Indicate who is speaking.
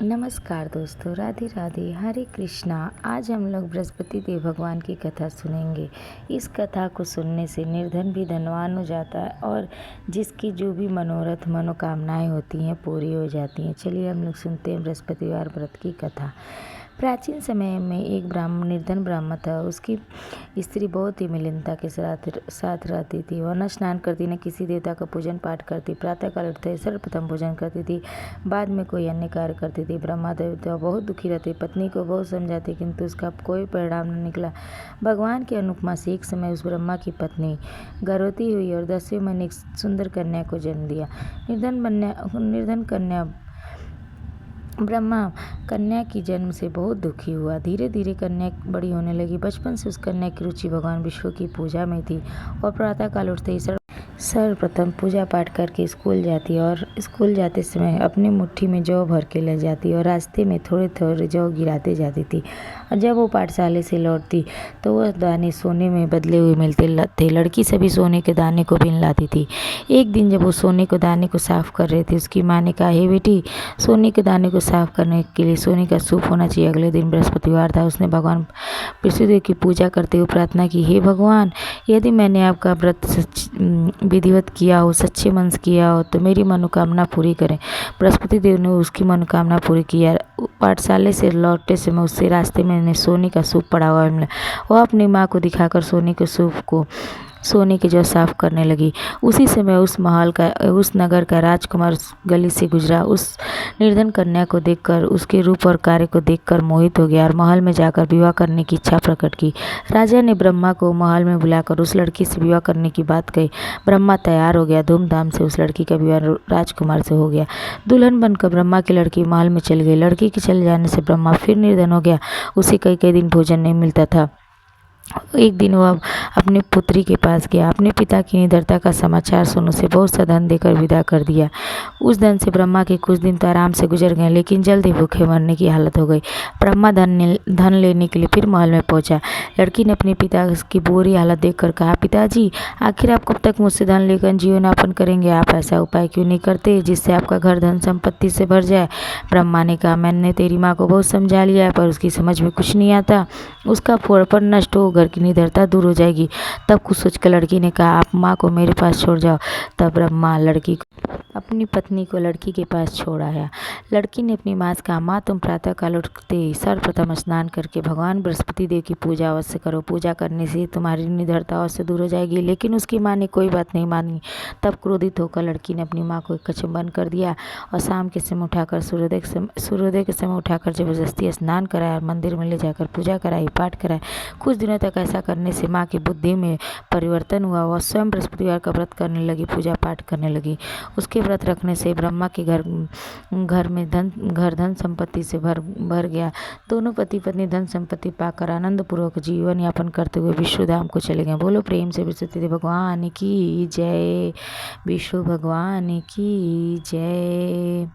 Speaker 1: नमस्कार दोस्तों, राधे राधे, हरे कृष्णा। आज हम लोग बृहस्पति देव भगवान की कथा सुनेंगे। इस कथा को सुनने से निर्धन भी धनवान हो जाता है और जिसकी जो भी मनोरथ मनोकामनाएं होती हैं पूरी हो जाती हैं। चलिए हम लोग सुनते हैं बृहस्पतिवार व्रत की कथा। प्राचीन समय में एक निर्धन ब्राह्मण था। उसकी स्त्री बहुत ही मिलिनता के साथ रहती थी। वह न स्नान करती, न किसी देवता का पूजन पाठ करती। प्रातःकाल उठते ही सर्वप्रथम भोजन करती थी, बाद में कोई अन्य कार्य करती थी। ब्रह्मदेव तो बहुत दुखी रहते, पत्नी को बहुत समझाते, किंतु उसका कोई परिणाम न निकला। भगवान की अनुपमा से एक समय उस ब्रह्मा की पत्नी गर्भवती हुई और 10वें महीने एक सुंदर कन्या को जन्म दिया। निर्धन कन्या ब्रह्मा कन्या की जन्म से बहुत दुखी हुआ। धीरे धीरे कन्या बड़ी होने लगी। बचपन से उस कन्या की रुचि भगवान विष्णु की पूजा में थी और प्रातःकाल उठते ही सर्वप्रथम पूजा पाठ करके स्कूल जाती और स्कूल जाते समय अपनी मुट्ठी में जौ भर के ले जाती और रास्ते में थोड़े थोड़े जौ गिराते जाती थी। और जब वो पाठशाले से लौटती तो वह दाने सोने में बदले हुए मिलते थे। लड़की सभी सोने के दाने को बीन लाती थी। एक दिन जब वो सोने के दाने को साफ कर रही थी, उसकी माँ ने कहा, हे बेटी, सोने के दाने को साफ करने के लिए सोने का सूप होना चाहिए। अगले दिन बृहस्पतिवार था। उसने भगवान विष्णुदेव की पूजा करते हुए प्रार्थना की, हे भगवान, यदि मैंने आपका व्रत विधिवत किया हो, सच्चे मन से किया हो, तो मेरी मनोकामना पूरी करें। बृहस्पति देव ने उसकी मनोकामना पूरी किया। पाठशाले से लौटते समय उससे रास्ते में सोने का सूप पड़ा हुआ मिला। वह अपनी माँ को दिखाकर सोने के जौ साफ करने लगी। उसी समय उस नगर का राजकुमार गली से गुजरा। उस निर्धन कन्या को देखकर, उसके रूप और कार्य को देखकर मोहित हो गया और महल में जाकर विवाह करने की इच्छा प्रकट की। राजा ने ब्रह्मा को महल में बुलाकर उस लड़की से विवाह करने की बात कही। ब्रह्मा तैयार हो गया। धूमधाम से उस लड़की का विवाह राजकुमार से हो गया। दुल्हन बनकर ब्रह्मा की लड़की महल में चली गई। लड़की के चले जाने से ब्रह्मा फिर निर्धन हो गया। उसे कई कई दिन भोजन नहीं मिलता था। एक दिन वह अपनी पुत्री के पास गया। अपने पिता की निधनता का समाचार सुन उसे बहुत सा धन देकर विदा कर दिया। उस धन से ब्रह्मा के कुछ दिन तो आराम से गुजर गए, लेकिन जल्द ही भूखे मरने की हालत हो गई। ब्रह्मा धन लेने के लिए फिर महल में पहुंचा। लड़की ने अपने पिता की बुरी हालत देखकर कहा, पिताजी, आखिर आप कब तक मुझसे धन लेकर जीवनयापन करेंगे? आप ऐसा उपाय क्यों नहीं करते जिससे आपका घर धन संपत्ति से भर जाए? ब्रह्मा ने कहा, मैंने तेरी माँ को बहुत समझा लिया है, पर उसकी समझ में कुछ नहीं आता। उसका फौरपन नष्ट हो घर की निडरता दूर हो जाएगी। तब कुछ सोचकर लड़की ने कहा, आप माँ को मेरे पास छोड़ जाओ। तब ब्रह्मा अपनी पत्नी को लड़की के पास छोड़ आया। लड़की ने अपनी माँ से कहा, माँ, तुम प्रातःकाल उठते ही सर्वप्रथम स्नान करके भगवान बृहस्पति देव की पूजा अवश्य करो। पूजा करने से तुम्हारी निडरता अवश्य दूर हो जाएगी। लेकिन उसकी माँ ने कोई बात नहीं मानी। तब क्रोधित होकर लड़की ने अपनी माँ को एक कक्ष में बंद कर दिया और शाम के समय उठाकर सूर्योदय के समय उठाकर जबरदस्ती स्नान कराया और मंदिर में ले जाकर पूजा कराई, पाठ कराए। कुछ दिनों तक ऐसा करने से माँ की बुद्धि में परिवर्तन हुआ। वह स्वयं बृहस्पतिवार का व्रत करने लगी, पूजा पाठ करने लगी। उसके व्रत रखने से ब्रह्मा के घर में धन संपत्ति से भर गया। दोनों पति पत्नी धन संपत्ति पाकर आनंद पूर्वक जीवन यापन करते हुए विष्णु धाम को चले गए। बोलो प्रेम से बृहस्पति देव भगवान की जय। विष्णु भगवान की जय।